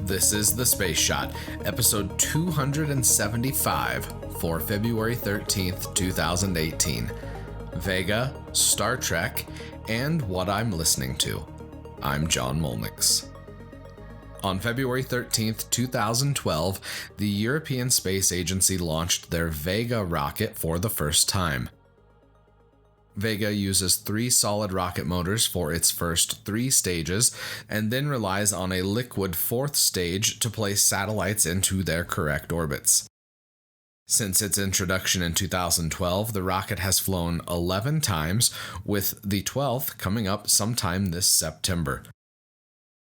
This is The Space Shot, episode 275 for February 13th, 2018. Vega, Star Trek, and what I'm listening to. I'm John Molnix. On February 13th, 2012, the European Space Agency launched their Vega rocket for the first time. Vega uses 3 solid rocket motors for its first 3 stages, and then relies on a liquid 4th stage to place satellites into their correct orbits. Since its introduction in 2012, the rocket has flown 11 times, with the 12th coming up sometime this September.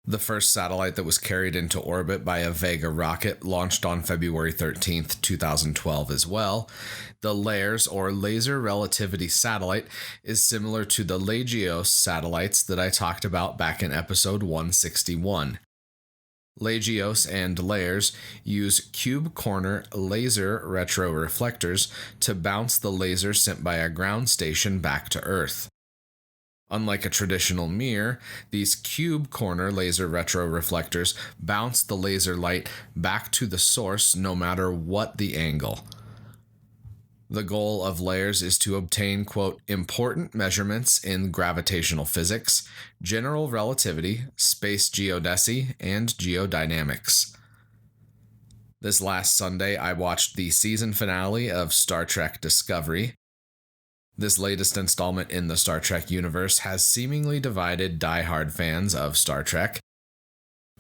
The first satellite that was carried into orbit by a Vega rocket launched on February 13th, 2012 as well. The LARES, or Laser Relativity Satellite, is similar to the LAGEOS satellites that I talked about back in episode 161. LAGEOS and LARES use cube corner laser retroreflectors to bounce the laser sent by a ground station back to Earth. Unlike a traditional mirror, these cube corner laser retroreflectors bounce the laser light back to the source no matter what the angle. The goal of LARES is to obtain, quote, important measurements in gravitational physics, general relativity, space geodesy, and geodynamics. This last Sunday, I watched the season finale of Star Trek Discovery. This latest installment in the Star Trek universe has seemingly divided die-hard fans of Star Trek.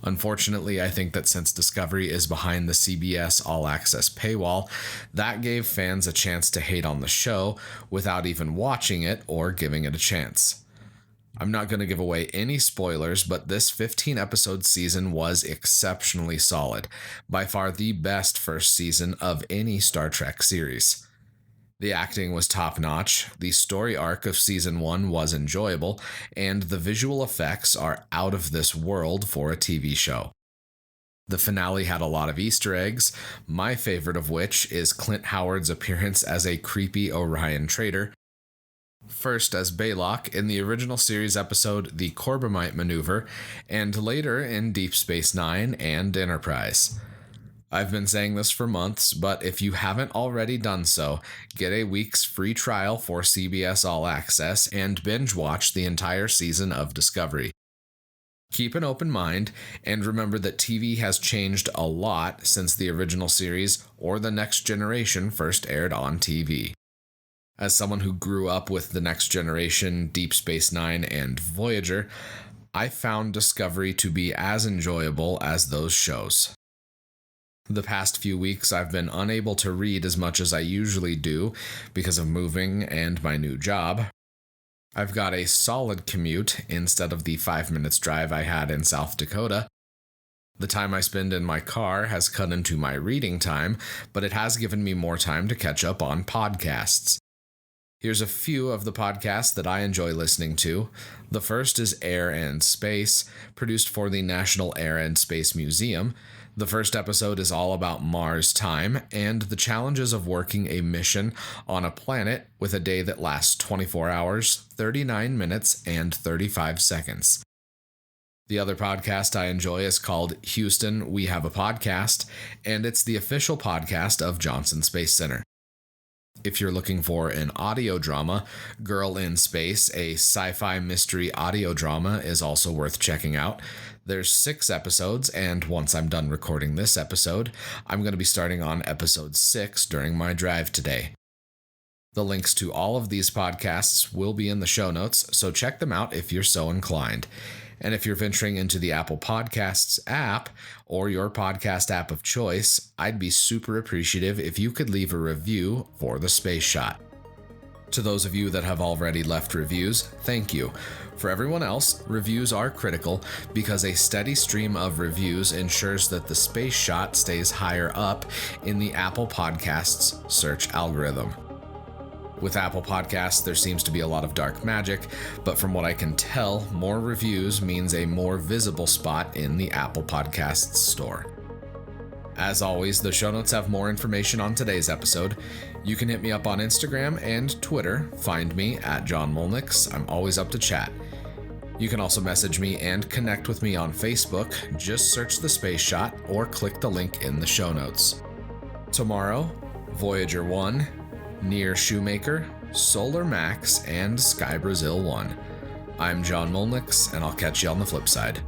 Unfortunately, I think that since Discovery is behind the CBS All Access paywall, that gave fans a chance to hate on the show without even watching it or giving it a chance. I'm not going to give away any spoilers, but this 15-episode season was exceptionally solid, by far the best first season of any Star Trek series. The acting was top-notch, the story arc of Season 1 was enjoyable, and the visual effects are out of this world for a TV show. The finale had a lot of Easter eggs, my favorite of which is Clint Howard's appearance as a creepy Orion traitor, first as Baylock in the original series episode The Corbomite Maneuver, and later in Deep Space Nine and Enterprise. I've been saying this for months, but if you haven't already done so, get a week's free trial for CBS All Access and binge watch the entire season of Discovery. Keep an open mind, and remember that TV has changed a lot since the original series or The Next Generation first aired on TV. As someone who grew up with The Next Generation, Deep Space Nine, and Voyager, I found Discovery to be as enjoyable as those shows. The past few weeks, I've been unable to read as much as I usually do because of moving and my new job. I've got a solid commute instead of the 5 minutes drive I had in South Dakota. The time I spend in my car has cut into my reading time, but it has given me more time to catch up on podcasts. Here's a few of the podcasts that I enjoy listening to. The first is Air and Space, produced for the National Air and Space Museum. The first episode is all about Mars time and the challenges of working a mission on a planet with a day that lasts 24 hours, 39 minutes, and 35 seconds. The other podcast I enjoy is called Houston, We Have a Podcast, and it's the official podcast of Johnson Space Center. If you're looking for an audio drama, Girl in Space, a sci-fi mystery audio drama, is also worth checking out. There's 6 episodes, and once I'm done recording this episode, I'm going to be starting on episode 6 during my drive today. The links to all of these podcasts will be in the show notes, so check them out if you're so inclined. And if you're venturing into the Apple Podcasts app, or your podcast app of choice, I'd be super appreciative if you could leave a review for The Space Shot. To those of you that have already left reviews, thank you. For everyone else, reviews are critical because a steady stream of reviews ensures that The Space Shot stays higher up in the Apple Podcasts search algorithm. With Apple Podcasts, there seems to be a lot of dark magic, but from what I can tell, more reviews means a more visible spot in the Apple Podcasts store. As always, the show notes have more information on today's episode. You can hit me up on Instagram and Twitter. Find me at John Molnix. I'm always up to chat. You can also message me and connect with me on Facebook. Just search the Space Shot or click the link in the show notes. Tomorrow, Voyager 1, Near Shoemaker, Solar Max, and Sky Brazil 1. I'm John Molnix, and I'll catch you on the flip side.